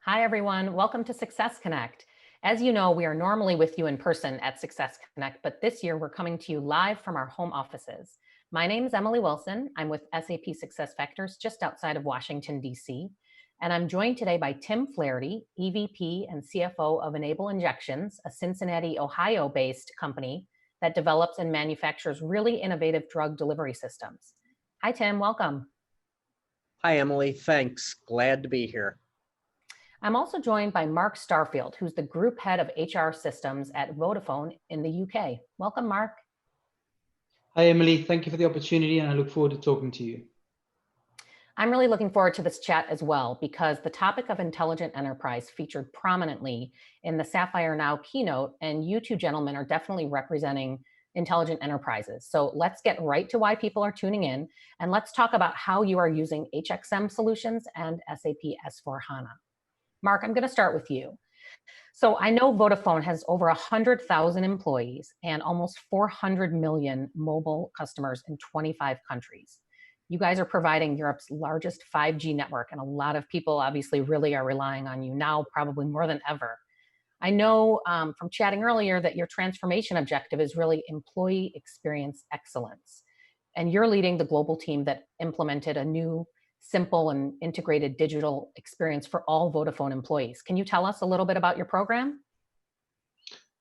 Hi, everyone. Welcome to Success Connect. As you know, we are normally with you in person at Success Connect, but this year we're coming to you live from our home offices. My name is Emily Wilson. I'm with SAP SuccessFactors just outside of Washington, D.C. And I'm joined today by Tim Flaherty, EVP and CFO of Enable Injections, a Cincinnati, Ohio-based company that develops and manufactures really innovative drug delivery systems. Hi, Tim. Welcome. Hi, Emily. Thanks. Glad to be here. I'm also joined by Mark Starfield, who's the Group Head of HR Systems at Vodafone in the UK. Welcome, Mark. Hi, Emily. Thank you for the opportunity, and I look forward to talking to you. I'm really looking forward to this chat as well, because the topic of intelligent enterprise featured prominently in the Sapphire Now keynote, and you two gentlemen are definitely representing intelligent enterprises. So let's get right to why people are tuning in, and let's talk about how you are using HXM solutions and SAP S/4HANA. Mark, I'm going to start with you. So I know Vodafone has over 100,000 employees and almost 400 million mobile customers in 25 countries. You guys are providing Europe's largest 5G network, and a lot of people obviously really are relying on you now, probably more than ever. I know from chatting earlier that your transformation objective is really employee experience excellence. And you're leading the global team that implemented a new, simple and integrated digital experience for all Vodafone employees. Can you tell us a little bit about your program?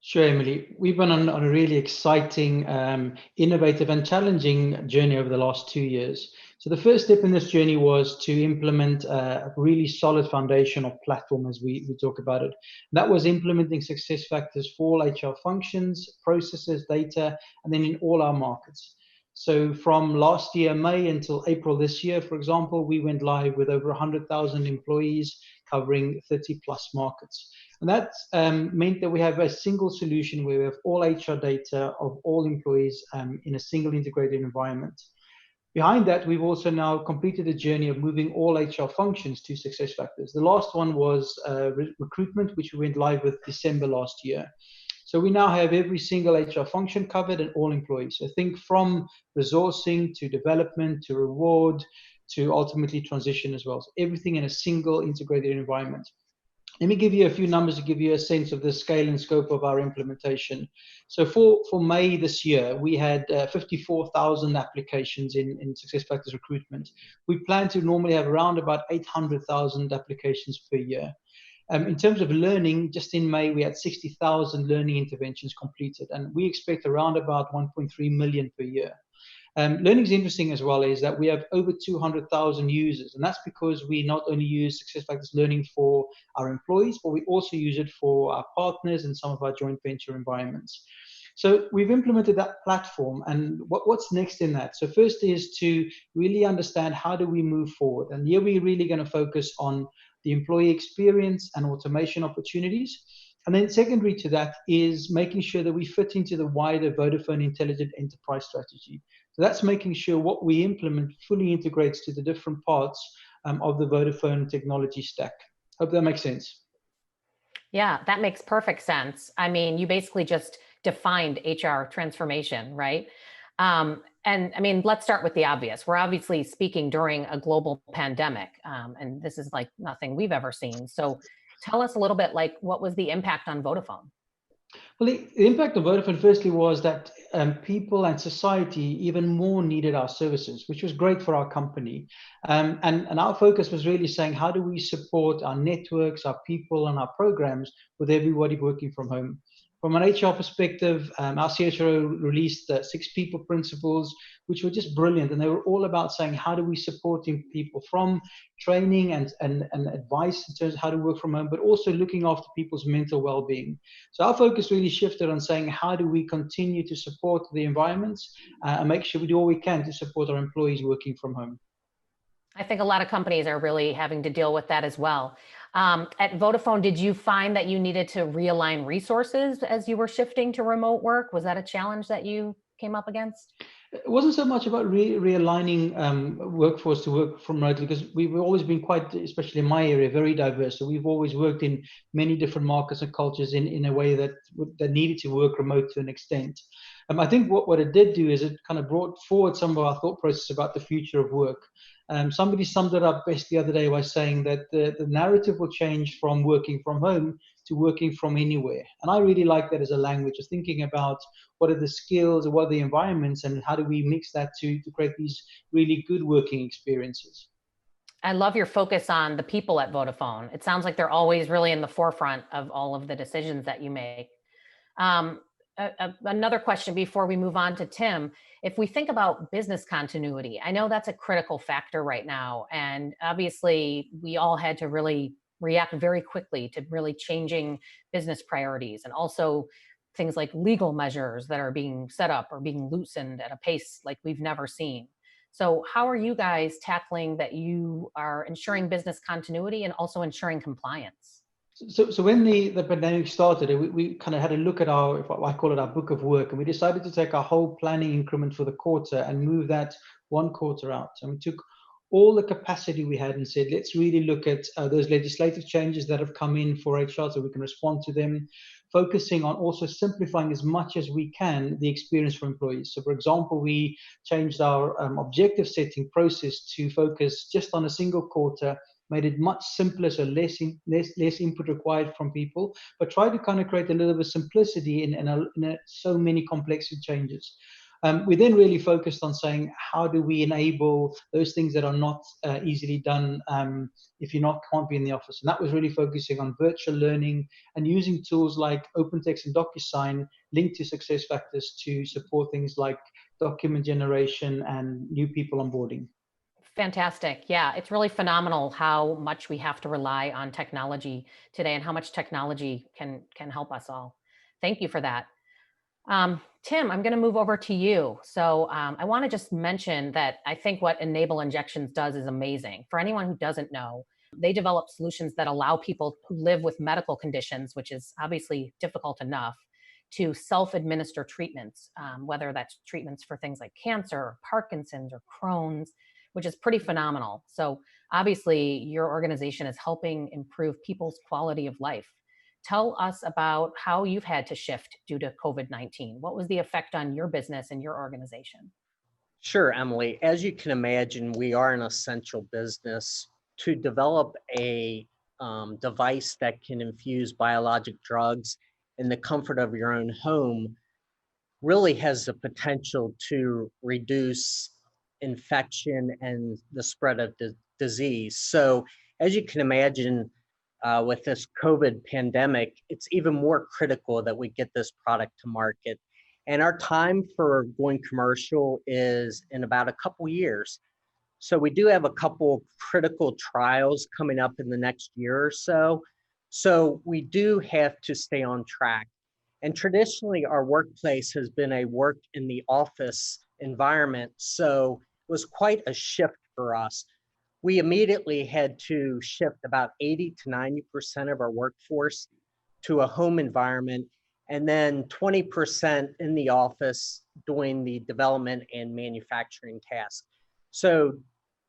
Sure, Emily. We've been on a really exciting, innovative and challenging journey over the last 2 years. So the first step in this journey was to implement a really solid foundational platform, as we talk about it. That was implementing SuccessFactors for all HR functions, processes, data, and then in all our markets. So from last year, May, until April this year, for example, we went live with over 100,000 employees covering 30 plus markets. And that meant that we have a single solution where we have all HR data of all employees in a single integrated environment. Behind that, we've also now completed a journey of moving all HR functions to SuccessFactors. The last one was recruitment, which we went live with December last year. So we now have every single HR function covered and all employees. So think from resourcing to development to reward to ultimately transition as well. So everything in a single integrated environment. Let me give you a few numbers to give you a sense of the scale and scope of our implementation. So for May this year, we had 54,000 applications in SuccessFactors recruitment. We plan to normally have around about 800,000 applications per year. In terms of learning, just in May, we had 60,000 learning interventions completed, and we expect around about 1.3 million per year. Learning is interesting as well, is that we have over 200,000 users, and that's because we not only use SuccessFactors Learning for our employees, but we also use it for our partners and some of our joint venture environments. So we've implemented that platform, and what's next in that? So first is to really understand how do we move forward, and here we're really going to focus on the employee experience and automation opportunities. And then secondary to that is making sure that we fit into the wider Vodafone Intelligent Enterprise strategy. So that's making sure what we implement fully integrates to the different parts of the Vodafone technology stack. Hope that makes sense. Yeah, that makes perfect sense. I mean, you basically just defined HR transformation, right? And I mean, let's start with the obvious. We're obviously speaking during a global pandemic, and this is like nothing we've ever seen. So tell us a little bit, like, what was the impact on Vodafone? Well, the impact of Vodafone firstly was that people and society even more needed our services, which was great for our company. And our focus was really saying, how do we support our networks, our people, and our programs with everybody working from home? From an HR perspective, our CHRO released 6 people principles, which were just brilliant. And they were all about saying, how do we support people from training and advice in terms of how to work from home, but also looking after people's mental well-being. So our focus really shifted on saying, how do we continue to support the environments and make sure we do all we can to support our employees working from home. I think a lot of companies are really having to deal with that as well. At Vodafone, did you find that you needed to realign resources as you were shifting to remote work? Was that a challenge that you came up against? It wasn't so much about realigning workforce to work from remotely, because we've always been quite, especially in my area, very diverse. So we've always worked in many different markets and cultures in a way that needed to work remote to an extent. I think what it did do is it kind of brought forward some of our thought process about the future of work. Somebody summed it up best the other day by saying that the narrative will change from working from home to working from anywhere. And I really like that as a language of thinking about what are the skills, what are the environments, and how do we mix that to create these really good working experiences. I love your focus on the people at Vodafone. It sounds like they're always really in the forefront of all of the decisions that you make. Um, Another question before we move on to Tim. If we think about business continuity, I know that's a critical factor right now. And obviously, we all had to really react very quickly to really changing business priorities, and also things like legal measures that are being set up or being loosened at a pace like we've never seen. So, how are you guys tackling that? You are ensuring business continuity and also ensuring compliance. So when the pandemic started, we kind of had a look at our, if I call it our book of work, and we decided to take our whole planning increment for the quarter and move that one quarter out. And we took all the capacity we had and said, let's really look at those legislative changes that have come in for HR so we can respond to them, focusing on also simplifying as much as we can the experience for employees. So for example, we changed our objective setting process to focus just on a single quarter, made it much simpler, so less input required from people, but try to kind of create a little bit of simplicity in so many complex changes. We then really focused on saying, how do we enable those things that are not easily done if you can't be in the office? And that was really focusing on virtual learning and using tools like OpenText and DocuSign linked to SuccessFactors to support things like document generation and new people onboarding. Fantastic. Yeah, it's really phenomenal how much we have to rely on technology today and how much technology can help us all. Thank you for that. Tim, I'm going to move over to you. So I want to just mention that I think what Enable Injections does is amazing. For anyone who doesn't know, they develop solutions that allow people who live with medical conditions, which is obviously difficult enough, to self-administer treatments, whether that's treatments for things like cancer, or Parkinson's, or Crohn's, which is pretty phenomenal. So obviously, your organization is helping improve people's quality of life. Tell us about how you've had to shift due to COVID-19. What was the effect on your business and your organization? Sure, Emily. As you can imagine, we are an essential business. To develop a device that can infuse biologic drugs in the comfort of your own home really has the potential to reduce infection and the spread of disease. So, as you can imagine, with this COVID pandemic, it's even more critical that we get this product to market. And our time for going commercial is in about a couple years. So we do have a couple critical trials coming up in the next year or so. So we do have to stay on track. And traditionally, our workplace has been a work in the office environment. So it was quite a shift for us. We immediately had to shift about 80 to 90% of our workforce to a home environment, and then 20% in the office doing the development and manufacturing tasks. So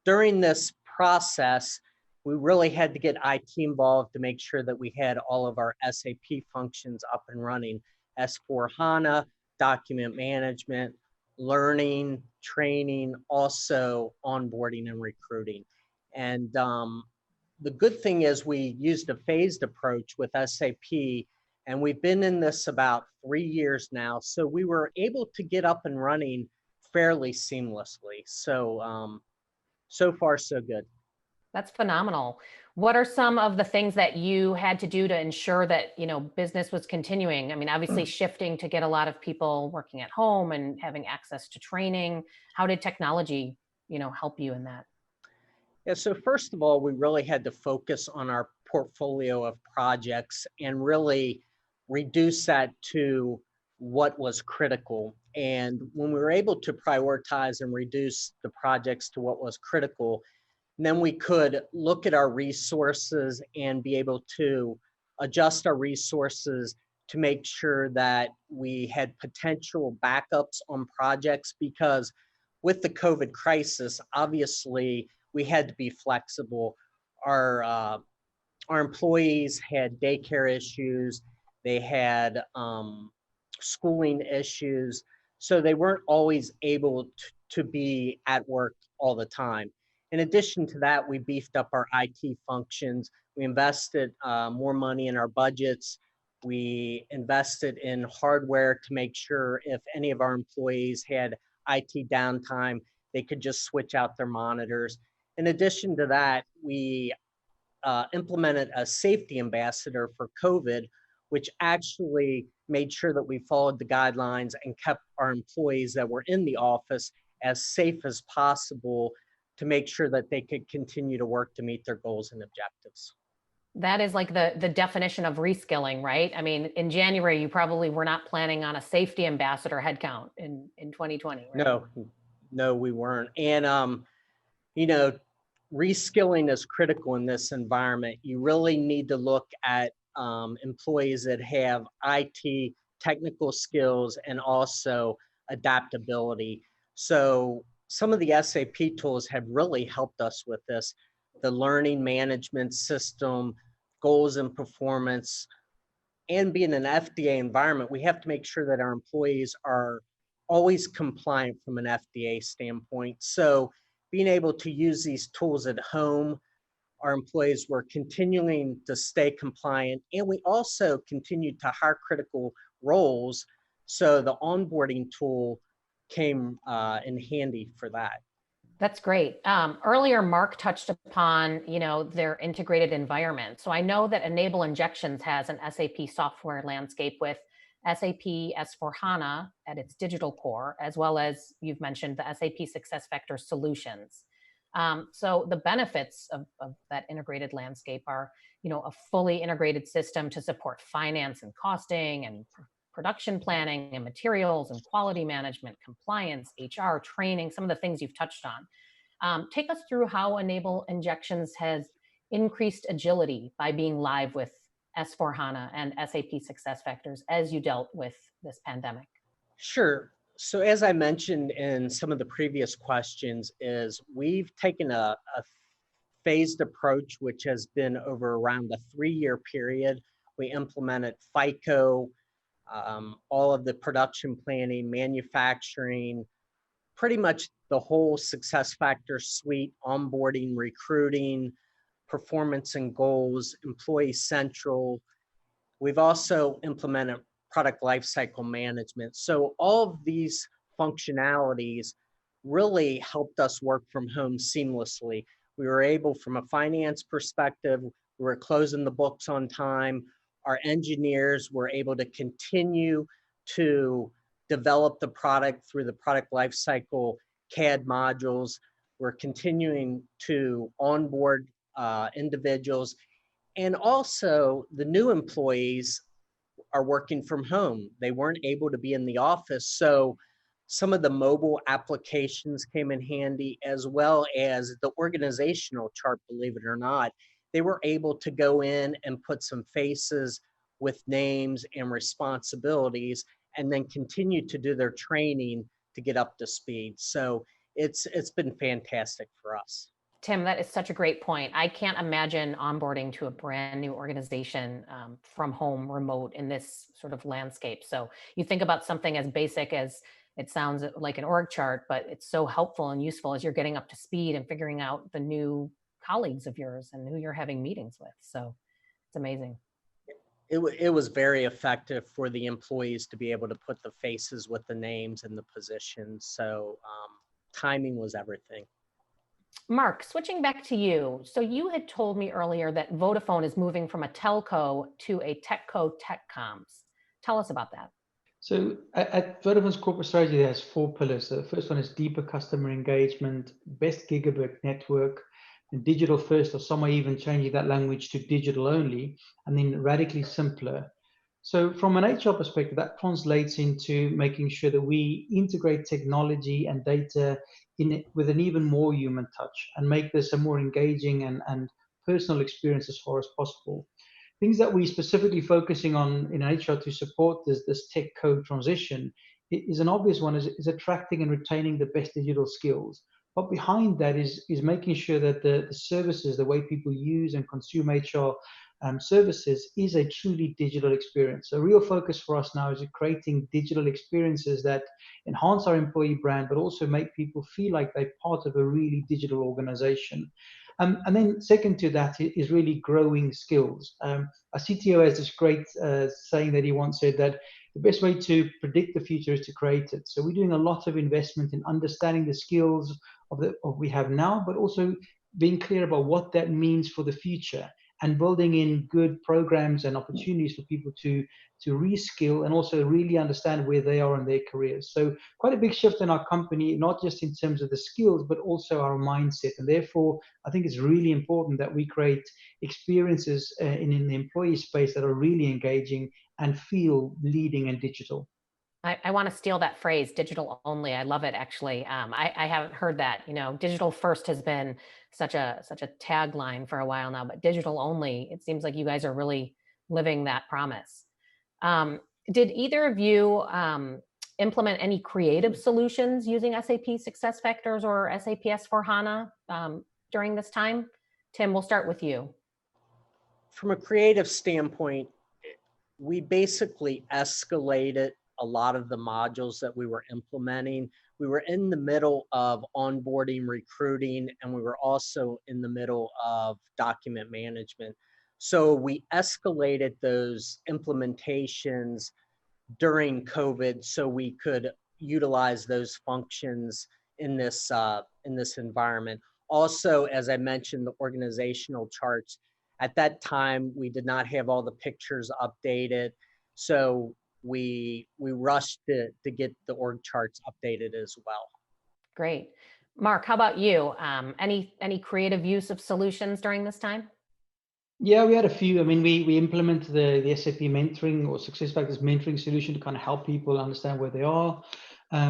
during this process, we really had to get IT involved to make sure that we had all of our SAP functions up and running. S/4HANA, document management, learning, training, also onboarding and recruiting. And the good thing is we used a phased approach with SAP, and we've been in this about 3 years now. So we were able to get up and running fairly seamlessly. So, so far, so good. That's phenomenal. What are some of the things that you had to do to ensure that, business was continuing? I mean, obviously shifting to get a lot of people working at home and having access to training. How did technology, help you in that? Yeah, so first of all, we really had to focus on our portfolio of projects and really reduce that to what was critical. And when we were able to prioritize and reduce the projects to what was critical, then we could look at our resources and be able to adjust our resources to make sure that we had potential backups on projects, because with the COVID crisis, obviously we had to be flexible. Our employees had daycare issues, they had schooling issues, so they weren't always able to be at work all the time. In addition to that, we beefed up our IT functions. We invested more money in our budgets. We invested in hardware to make sure if any of our employees had IT downtime, they could just switch out their monitors. In addition to that, we implemented a safety ambassador for COVID, which actually made sure that we followed the guidelines and kept our employees that were in the office as safe as possible to make sure that they could continue to work to meet their goals and objectives. That is like the definition of reskilling, right? I mean, in January, you probably were not planning on a safety ambassador headcount in 2020, right? No, we weren't. And you know, reskilling is critical in this environment. You really need to look at employees that have IT technical skills and also adaptability. So some of the SAP tools have really helped us with this. The learning management system, goals and performance, and being an FDA environment, we have to make sure that our employees are always compliant from an FDA standpoint. So being able to use these tools at home, our employees were continuing to stay compliant, and we also continued to hire critical roles. So the onboarding tool came in handy for that. That's great. Earlier, Mark touched upon, their integrated environment. So I know that Enable Injections has an SAP software landscape with SAP S/4HANA at its digital core, as well as you've mentioned the SAP SuccessFactors solutions. So the benefits of that integrated landscape are, a fully integrated system to support finance and costing and production planning and materials and quality management, compliance, HR, training, some of the things you've touched on. Take us through how Enable Injections has increased agility by being live with S/4HANA and SAP SuccessFactors as you dealt with this pandemic. Sure. So as I mentioned in some of the previous questions, is we've taken a phased approach, which has been over around a 3-year period. We implemented FICO, all of the production planning, manufacturing, pretty much the whole SuccessFactors suite, onboarding, recruiting, performance and goals, employee central. We've also implemented product lifecycle management. So all of these functionalities really helped us work from home seamlessly. We were able, from a finance perspective, we were closing the books on time. Our engineers were able to continue to develop the product through the product lifecycle CAD modules. We're continuing to onboard individuals. And also the new employees are working from home. They weren't able to be in the office. So some of the mobile applications came in handy, as well as the organizational chart, believe it or not. They were able to go in and put some faces with names and responsibilities, and then continue to do their training to get up to speed. So it's been fantastic for us. Tim, that is such a great point. I can't imagine onboarding to a brand new organization from home, remote, in this sort of landscape. So you think about something as basic as, it sounds like an org chart, but it's so helpful and useful as you're getting up to speed and figuring out the new colleagues of yours and who you're having meetings with. So it's amazing. It was very effective for the employees to be able to put the faces with the names and the positions. So timing was everything. Mark, switching back to you. So you had told me earlier that Vodafone is moving from a telco to a techco techcoms. Tell us about that. So at Vodafone's corporate strategy, there's 4 pillars. So the first one is deeper customer engagement, best gigabit network, and digital first, or some are even changing that language to digital only, and then radically simpler. So from an HR perspective, that translates into making sure that we integrate technology and data in it with an even more human touch and make this a more engaging and personal experience as far as possible. Things that we're specifically focusing on in HR to support this tech code transition is an obvious one, is attracting and retaining the best digital skills. But behind that is making sure that the services, the way people use and consume HR, services is a truly digital experience. So a real focus for us now is creating digital experiences that enhance our employee brand, but also make people feel like they're part of a really digital organization. And then second to that is really growing skills. Our CTO has this great saying that he once said that the best way to predict the future is to create it. So we're doing a lot of investment in understanding the skills of we have now, but also being clear about what that means for the future, and building in good programs and opportunities for people to reskill and also really understand where they are in their careers. So quite a big shift in our company, not just in terms of the skills, but also our mindset. And therefore, I think it's really important that we create experiences in the employee space that are really engaging and feel leading and digital. I want to steal that phrase, digital only. I love it, actually. I haven't heard that. You know, digital first has been such a tagline for a while now, but digital only, it seems like you guys are really living that promise. Did either of you implement any creative solutions using SAP SuccessFactors or SAP S/4HANA during this time? Tim, we'll start with you. From a creative standpoint, we basically escalated a lot of the modules that we were implementing. We were in the middle of onboarding, recruiting, and we were also in the middle of document management. So we escalated those implementations during COVID so we could utilize those functions in this environment. Also, as I mentioned, the organizational charts. At that time, we did not have all the pictures updated, so we rushed to get the org charts updated as well. Great. Mark, how about you? Any creative use of solutions during this time? Yeah, we had a few. I mean, we implemented the SAP mentoring or SuccessFactors mentoring solution to kind of help people understand where they are.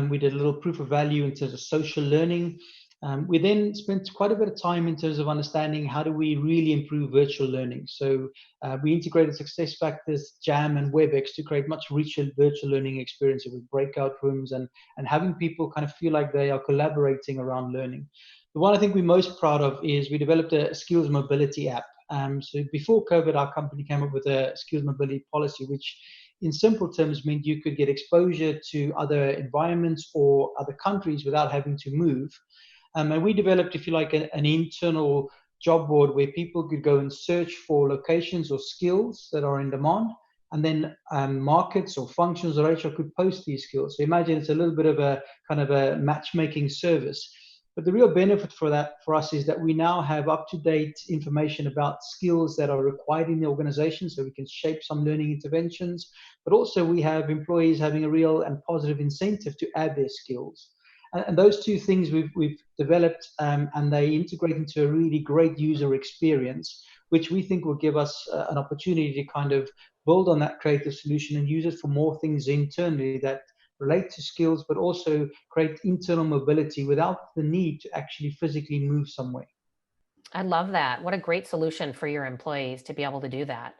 We did a little proof of value in terms of social learning. We then spent quite a bit of time in terms of understanding how do we really improve virtual learning. So we integrated SuccessFactors, Jam, and WebEx to create much richer virtual learning experiences with breakout rooms and having people kind of feel like they are collaborating around learning. The one I think we're most proud of is we developed a skills mobility app. So before COVID, our company came up with a skills mobility policy, which in simple terms meant you could get exposure to other environments or other countries without having to move. And we developed, if you like, an internal job board where people could go and search for locations or skills that are in demand. And then markets or functions or HR could post these skills. So imagine it's a little bit of a kind of a matchmaking service. But the real benefit for us is that we now have up-to-date information about skills that are required in the organization, so we can shape some learning interventions. But also we have employees having a real and positive incentive to add their skills. And those two things we've developed, and they integrate into a really great user experience, which we think will give us an opportunity to kind of build on that creative solution and use it for more things internally that relate to skills, but also create internal mobility without the need to actually physically move somewhere. I love that. What a great solution for your employees to be able to do that.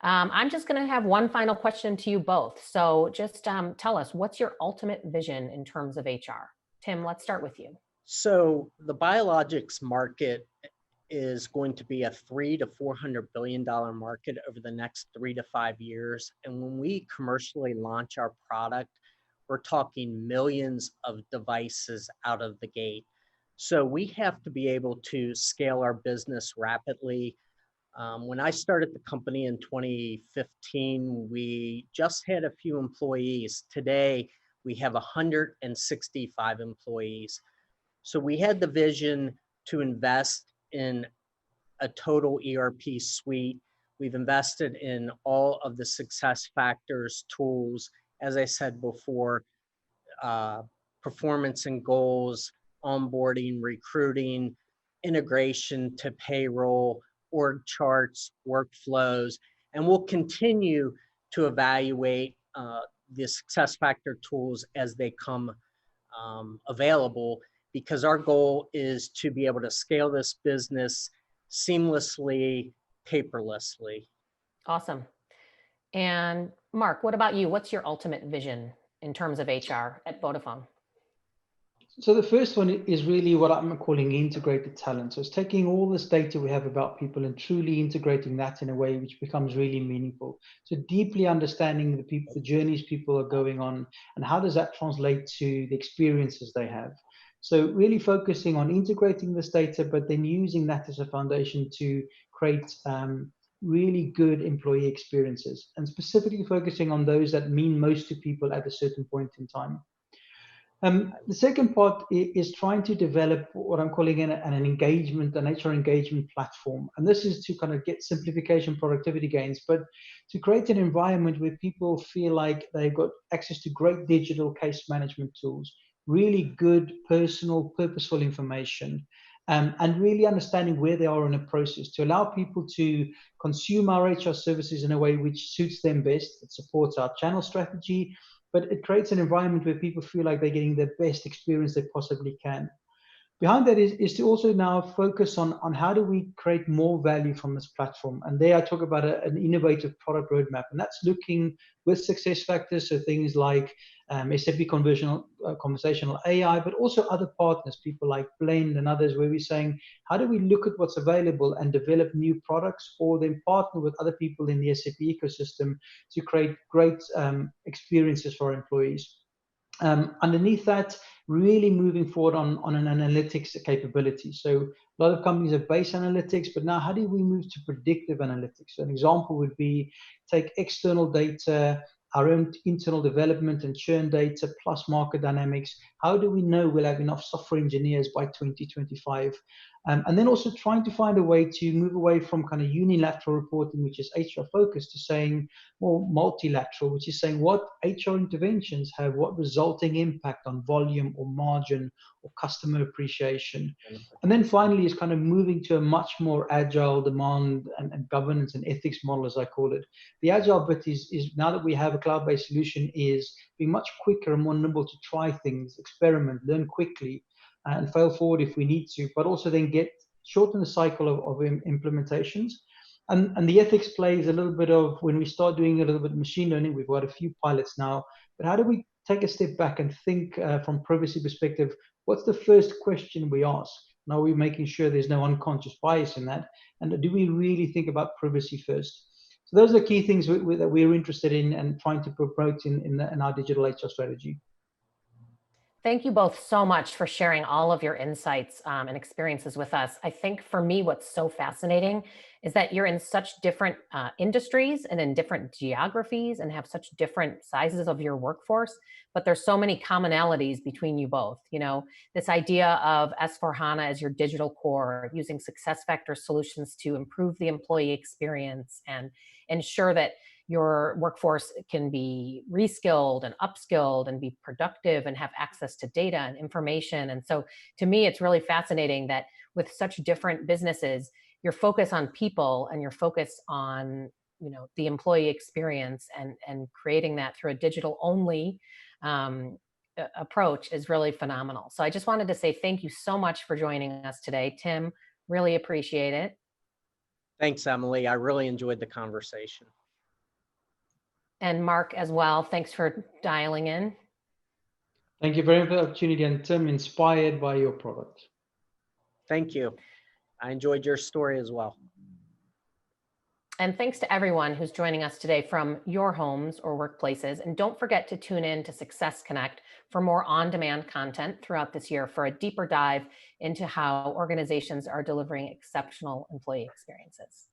I'm just going to have one final question to you both. So just tell us, what's your ultimate vision in terms of HR? Tim, let's start with you. So the biologics market is going to be a $300 to $400 billion market over the next 3 to 5 years. And when we commercially launch our product, we're talking millions of devices out of the gate. So we have to be able to scale our business rapidly. When I started the company in 2015, we just had a few employees. Today, we have 165 employees. So we had the vision to invest in a total ERP suite. We've invested in all of the SuccessFactors tools. As I said before, performance and goals, onboarding, recruiting, integration to payroll, org charts, workflows, and we'll continue to evaluate the SuccessFactor tools as they come available, because our goal is to be able to scale this business seamlessly, paperlessly. Awesome. And Mark, what about you? What's your ultimate vision in terms of HR at Vodafone? So the first one is really what I'm calling integrated talent. So it's taking all this data we have about people and truly integrating that in a way which becomes really meaningful. So deeply understanding the people, the journeys people are going on, and how does that translate to the experiences they have. So really focusing on integrating this data, but then using that as a foundation to create really good employee experiences, and specifically focusing on those that mean most to people at a certain point in time. The second part is trying to develop what I'm calling an engagement, an HR engagement platform. And this is to kind of get simplification, productivity gains, but to create an environment where people feel like they've got access to great digital case management tools, really good, personal, purposeful information, and really understanding where they are in a process to allow people to consume our HR services in a way which suits them best, that supports our channel strategy, but it creates an environment where people feel like they're getting the best experience they possibly can. Behind that is to also now focus on how do we create more value from this platform. And there I talk about an innovative product roadmap, and that's looking with SuccessFactors, so things like SAP conversational AI, but also other partners, people like Blend and others, where we're saying, how do we look at what's available and develop new products, or then partner with other people in the SAP ecosystem to create great experiences for our employees. Underneath that, really moving forward on an analytics capability. So a lot of companies have base analytics, but now how do we move to predictive analytics? So an example would be take external data, our own internal development and churn data, plus market dynamics. How do we know we'll have enough software engineers by 2025? And then also trying to find a way to move away from kind of unilateral reporting, which is HR focused, to saying more multilateral, which is saying what HR interventions have what resulting impact on volume or margin or customer appreciation. And then finally is kind of moving to a much more agile demand and governance and ethics model, as I call it. The agile bit is now that we have a cloud-based solution, is being much quicker and more nimble to try things, experiment, learn quickly, and fail forward if we need to, but also then shorten the cycle of implementations. And the ethics plays a little bit of, when we start doing a little bit of machine learning, we've got a few pilots now, but how do we take a step back and think from privacy perspective, what's the first question we ask? Now we're making sure there's no unconscious bias in that, and do we really think about privacy first? So those are the key things that we're interested in and trying to promote in our digital HR strategy. Thank you both so much for sharing all of your insights and experiences with us. I think for me, what's so fascinating is that you're in such different industries and in different geographies and have such different sizes of your workforce, but there's so many commonalities between you both. You know, this idea of S4HANA as your digital core, using SuccessFactors solutions to improve the employee experience and ensure that your workforce can be reskilled and upskilled and be productive and have access to data and information. And so to me, it's really fascinating that with such different businesses, your focus on people and your focus on, you know, the employee experience and creating that through a digital only approach is really phenomenal. So I just wanted to say thank you so much for joining us today. Tim, really appreciate it. Thanks, Emily. I really enjoyed the conversation. And Mark as well, thanks for dialing in. Thank you very much for the opportunity, and Tim, inspired by your product. Thank you. I enjoyed your story as well. And thanks to everyone who's joining us today from your homes or workplaces. And don't forget to tune in to Success Connect for more on-demand content throughout this year for a deeper dive into how organizations are delivering exceptional employee experiences.